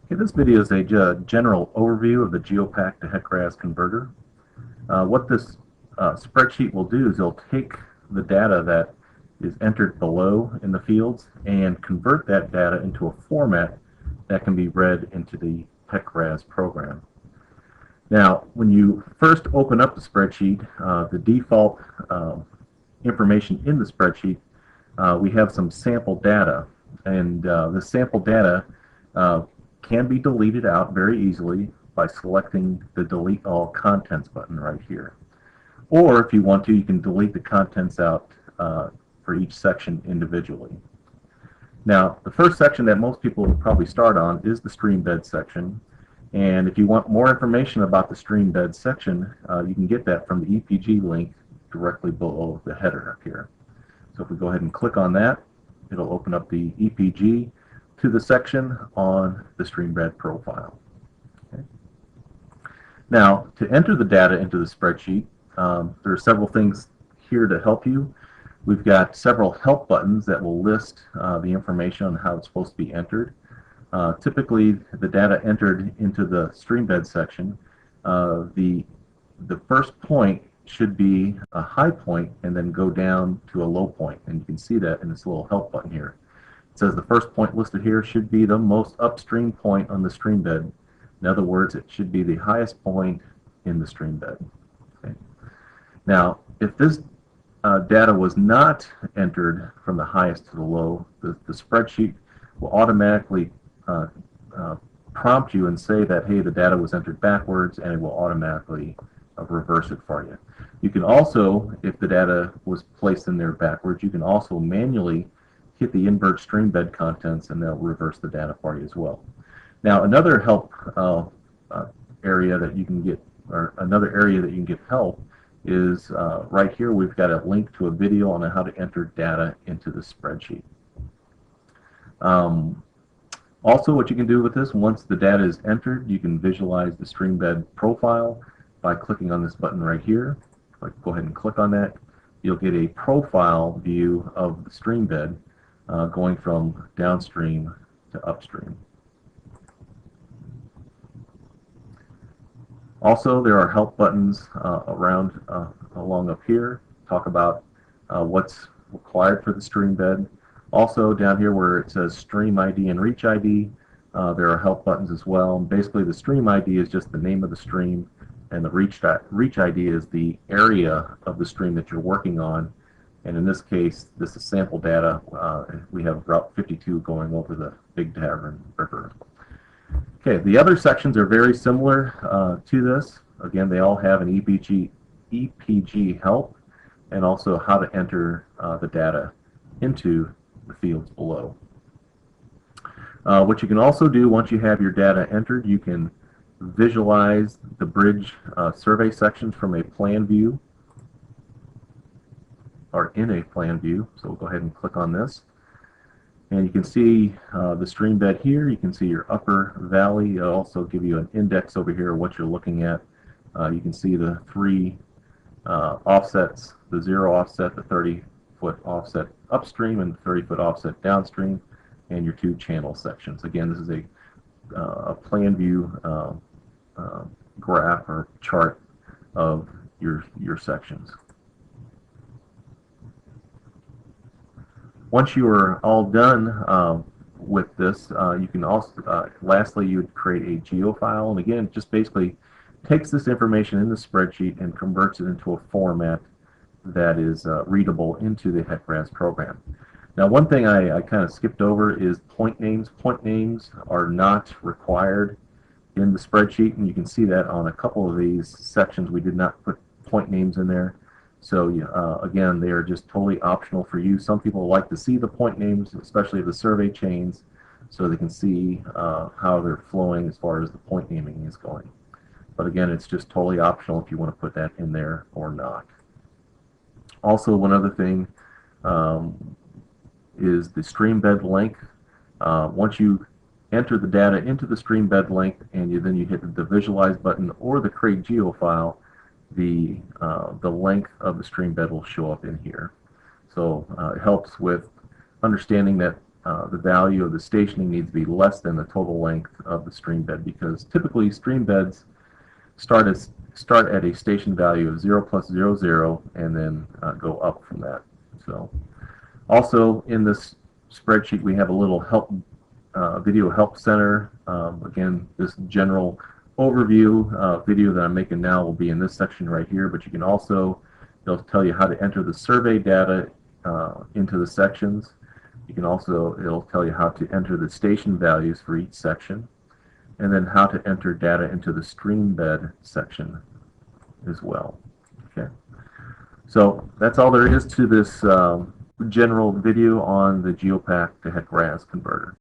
Okay, this video is a general overview of the GeoHec to HEC-RAS converter. What this spreadsheet will do is it'll take the data that is entered below in the fields and convert that data into a format that can be read into the HEC-RAS program. Now, when you first open up the spreadsheet, the default information in the spreadsheet, we have some sample data, and the sample data can be deleted out very easily by selecting the Delete All Contents button right here. Or if you want to, you can delete the contents out for each section individually. Now, the first section that most people will probably start on is the Streambed section. And if you want more information about the Streambed section, you can get that from the EPG link directly below the header up here. So if we go ahead and click on that, it'll open up the EPG to the section on the Streambed profile. Okay. Now, to enter the data into the spreadsheet, there are several things here to help you. We've got several help buttons that will list the information on how it's supposed to be entered. Typically, the data entered into the Streambed section, the first point should be a high point and then go down to a low point. And you can see that in this little help button here. It says the first point listed here should be the most upstream point on the streambed. In other words, it should be the highest point in the streambed. Okay. Now, if this data was not entered from the highest to the low, the spreadsheet will automatically prompt you and say that, hey, the data was entered backwards, and it will automatically reverse it for you. You can also, if the data was placed in there backwards, you can also manually hit the invert streambed contents and they'll reverse the data for you as well. Now, another help area that you can get, or another area that you can get help is right here. We've got a link to a video on how to enter data into the spreadsheet. Also, what you can do with this, once the data is entered, you can visualize the Streambed profile by clicking on this button right here. Go ahead and click on that. You'll get a profile view of the Streambed going from downstream to upstream. Also, there are help buttons around along up here. Talk about what's required for the Streambed. Also, down here where it says Stream ID and Reach ID, there are help buttons as well. Basically, the Stream ID is just the name of the stream, and the Reach ID is the area of the stream that you're working on. And in this case, this is sample data. We have Route 52 going over the Big Tavern River. Okay, the other sections are very similar to this. Again, they all have an EPG help and also how to enter the data into the fields below. What you can also do once you have your data entered, you can visualize the bridge survey sections from a plan view, or in a plan view. So we'll go ahead and click on this. And you can see the streambed here. You can see your upper valley. It'll also give you an index over here of what you're looking at. You can see the three offsets, the 0 offset, the 30-foot offset upstream, and the 30-foot offset downstream, and your two channel sections. Again, this is a plan view graph or chart of your sections. Once you are all done with this, you can also, lastly, you would create a geo file, and again, it just basically takes this information in the spreadsheet and converts it into a format that is readable into the HEC-RAS program. Now, one thing I kind of skipped over is point names. Point names are not required in the spreadsheet, and you can see that on a couple of these sections. We did not put point names in there. So again, they are just totally optional for you. Some people like to see the point names, especially the survey chains, so they can see how they're flowing as far as the point naming is going. But again, it's just totally optional if you want to put that in there or not. Also, one other thing is the Streambed Link. Once you enter the data into the Streambed Link and then you hit the Visualize button or the Create Geo file, the length of the Streambed will show up in here. So it helps with understanding that the value of the stationing needs to be less than the total length of the stream bed, because typically stream beds start at a station value of 0 plus 0, 0, and then go up from that. So also in this spreadsheet we have a little help video help center. Again, this general overview video that I'm making now will be in this section right here, but you can also, it'll tell you how to enter the survey data into the sections. You can also, it'll tell you how to enter the station values for each section, and then how to enter data into the stream bed section as well. Okay, so that's all there is to this general video on the GeoPack to HEC-RAS converter.